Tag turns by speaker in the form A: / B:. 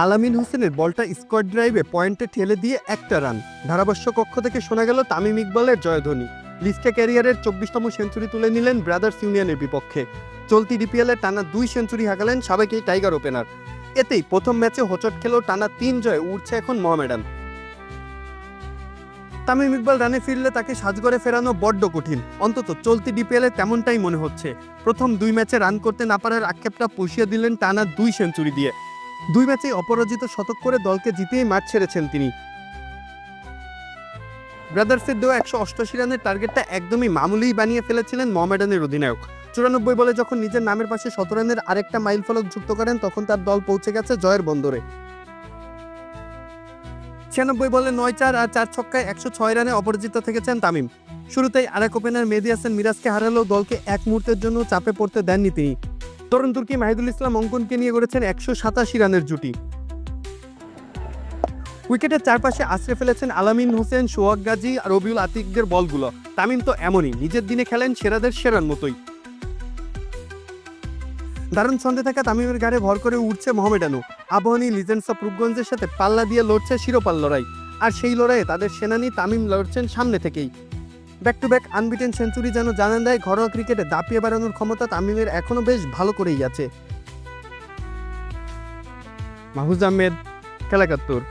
A: আলামিন হোসেনের বলটা স্কোয়াড ড্রাইভে পয়েন্টে ঠেলে দিয়ে একটা রান। ধারাভাষ্য কক্ষ থেকে শোনা গেল তামিম ইকবালের জয়ধ্বনি। লিস্টে ক্যারিয়ারের 24তম সেঞ্চুরি তুলে নিলেন ব্রাদার্স ইউনিয়নের বিপক্ষে। চলতি ডিপিএলে টানা 2 সেঞ্চুরি হাঁকালেন সাবেক এই টাইগার ওপেনার। এতেই প্রথম ম্যাচে হোঁচট খেলেও টানা 3 জয়ে উঠছে এখন মোহামেডান। তামিম ইকবাল রানে ফিরলে তাকে সাজঘরে ফেরানো বড্ড কঠিন, অন্তত চলতি ডিপিএলে তেমনটাই মনে হচ্ছে। প্রথম 2 ম্যাচে রান করতে না পারার আক্ষেপটা পুষিয়ে দিলেন টানা 2 সেঞ্চুরি দিয়ে। 2 ম্যাচেই অপরাজিত শতক করে দলকে জিতিয়েই মাঠ ছেড়েছেন তিনি। ব্রাদার্সের দেওয়া 188 রানের টার্গেটটা একদমই মামুলিই বানিয়ে ফেলেছিলেন মোহামেডানের অধিনায়ক। 94 বলে যখন নিজের নামের পাশে 17 রানের আরেকটা মাইলফলক যুক্ত করেন, তখন তার দল পৌঁছে গেছে জয়ের বন্দরে। 96 বলে 9-4 আর 4 ছক্কায় 106 রানে অপরাজিত থেকেছেন তামিম। শুরুতেই আরেক ওপেনার মেহেদী হাসান মিরাজকে হারালেও দলকে এক মুহূর্তের জন্য চাপে পড়তে দেননি তিনি। তরুণ তুর্কি মাহিদুল ইসলাম অঙ্কনকে নিয়ে গড়েছেন 187 রানের জুটি। উইকেটের চারপাশে আশ্রে ফেলেছেন আলামিন হোসেন, সোহাগ গাজী আর রবিউল আতিকদের বলগুলো। তামিম তো এমনই, নিজের দিনে খেলেন সেরাদের সেরার মতোই। দারুণ ছন্দে থাকা তামিমের ঘাড়ে ভর করে উঠছে মোহামেডানও। আবাহনী লিজেন্ডস অফ রূপগঞ্জের সাথে পাল্লা দিয়ে লড়ছে শিরোপার লড়াই। আর সেই লড়াইয়ে তাদের সেনানী তামিম লড়ছেন সামনে থেকেই। Back to back unbeaten century যেন জানান দেয় ঘরোয়া ক্রিকেটে দাপিয়ে বেড়ানোর ক্ষমতা তামিমের এখনও বেশ ভালো করেই আছে। মাহফুজ আহমেদ, খেলা 71।